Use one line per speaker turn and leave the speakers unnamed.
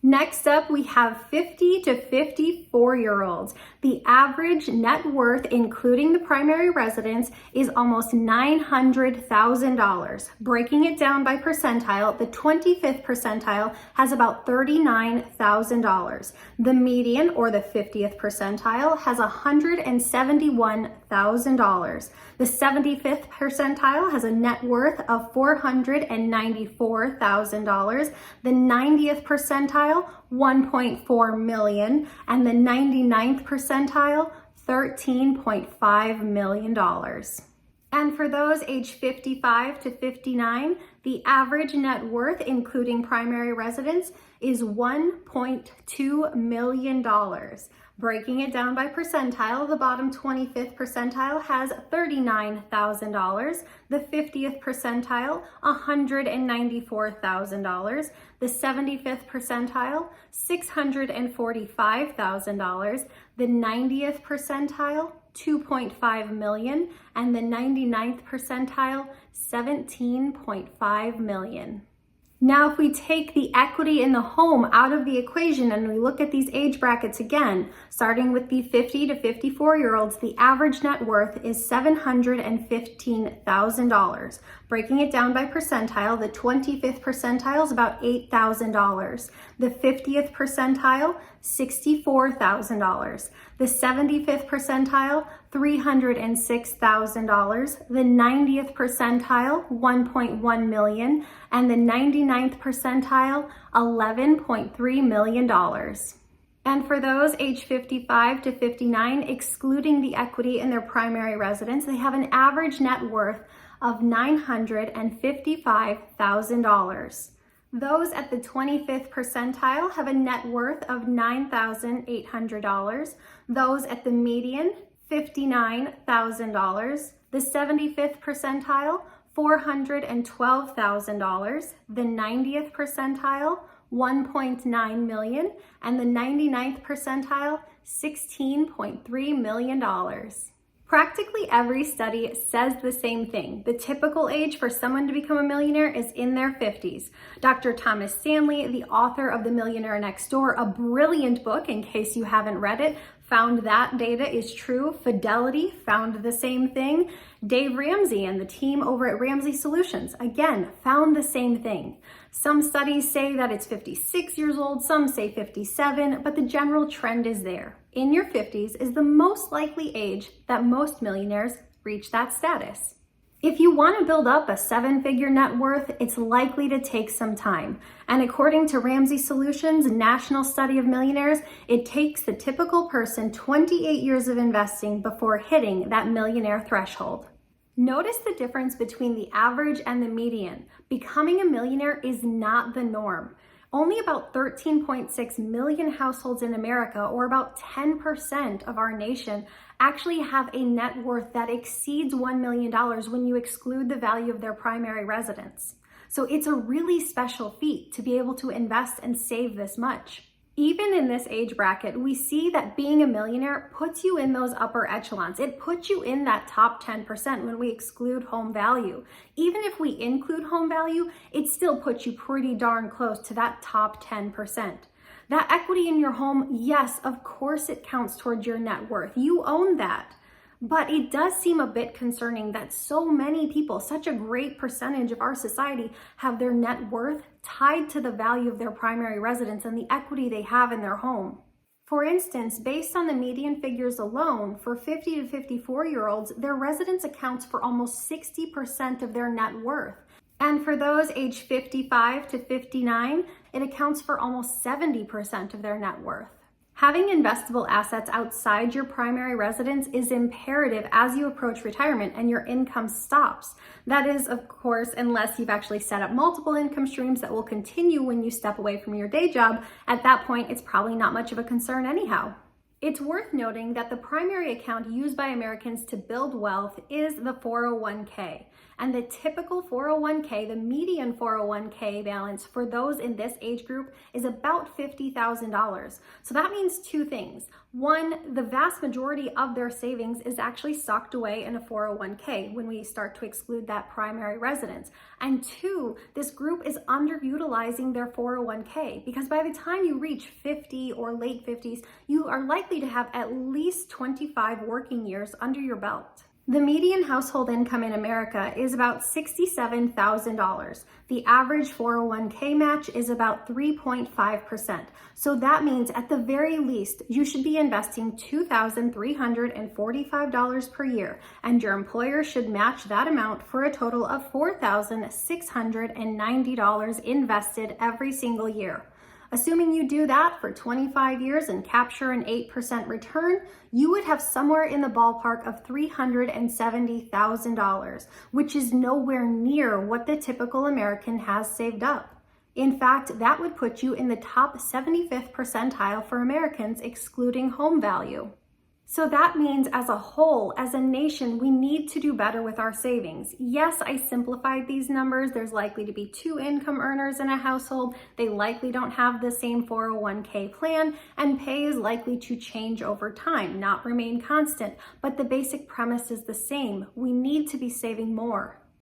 Next up, we have 50 to 54-year-olds. The average net worth, including the primary residence, is almost $900,000. Breaking it down by percentile, the 25th percentile has about $39,000. The median, or the 50th percentile, has $171,000. The 75th percentile has a net worth of $494,000. The 90th percentile, $1.4 million, and the 99th percentile, $13.5 million. And for those age 55 to 59, the average net worth, including primary residence, is $1.2 million. Breaking it down by percentile, the bottom 25th percentile has $39,000, the 50th percentile, $194,000, the 75th percentile, $645,000, the 90th percentile, $2.5 million, and the 99th percentile, $17.5 million. Now, if we take the equity in the home out of the equation and we look at these age brackets again, starting with the 50 to 54-year-olds, the average net worth is $715,000. Breaking it down by percentile, the 25th percentile is about $8,000. The 50th percentile, $64,000. The 75th percentile, $306,000. The 90th percentile, $1.1 million. And the 99th percentile, $11.3 million. And for those age 55 to 59, excluding the equity in their primary residence, they have an average net worth of $955,000. Those at the 25th percentile have a net worth of $9,800. Those at the median, $59,000. The 75th percentile, $412,000. The 90th percentile, $1.9 million, and the 99th percentile, $16.3 million. Practically every study says the same thing. The typical age for someone to become a millionaire is in their 50s. Dr. Thomas Stanley, the author of The Millionaire Next Door, a brilliant book in case you haven't read it, found that data is true. Fidelity found the same thing. Dave Ramsey and the team over at Ramsey Solutions, again, found the same thing. Some studies say that it's 56 years old, some say 57, but the general trend is there. In your 50s is the most likely age that most millionaires reach that status. If you want to build up a 7-figure net worth, it's likely to take some time. And according to Ramsey Solutions' National Study of Millionaires, it takes the typical person 28 years of investing before hitting that millionaire threshold. Notice the difference between the average and the median. Becoming a millionaire is not the norm. Only about 13.6 million households in America, or about 10% of our nation, actually have a net worth that exceeds $1 million when you exclude the value of their primary residence. So it's a really special feat to be able to invest and save this much. Even in this age bracket, we see that being a millionaire puts you in those upper echelons. It puts you in that top 10% when we exclude home value. Even if we include home value, it still puts you pretty darn close to that top 10%. That equity in your home, yes, of course it counts towards your net worth. You own that. But it does seem a bit concerning that so many people, such a great percentage of our society, have their net worth tied to the value of their primary residence and the equity they have in their home. For instance, based on the median figures alone, for 50 to 54-year-olds, their residence accounts for almost 60% of their net worth. And for those age 55 to 59, it accounts for almost 70% of their net worth. Having investable assets outside your primary residence is imperative as you approach retirement and your income stops. That is, of course, unless you've actually set up multiple income streams that will continue when you step away from your day job. At that point, it's probably not much of a concern anyhow. It's worth noting that the primary account used by Americans to build wealth is the 401k. And the typical 401k, the median 401k balance for those in this age group is about $50,000. So that means two things. One, the vast majority of their savings is actually socked away in a 401k when we start to exclude that primary residence. And two, this group is underutilizing their 401k because by the time you reach 50 or late 50s, you are likely to have at least 25 working years under your belt. The median household income in America is about $67,000. The average 401k match is about 3.5%. So that means at the very least, you should be investing $2,345 per year, and your employer should match that amount for a total of $4,690 invested every single year. Assuming you do that for 25 years and capture an 8% return, you would have somewhere in the ballpark of $370,000, which is nowhere near what the typical American has saved up. In fact, that would put you in the top 75th percentile for Americans, excluding home value. So that means as a whole, as a nation, we need to do better with our savings. Yes, I simplified these numbers. There's likely to be 2 income earners in a household. They likely don't have the same 401k plan, and pay is likely to change over time, not remain constant. But the basic premise is the same. We need to be saving more.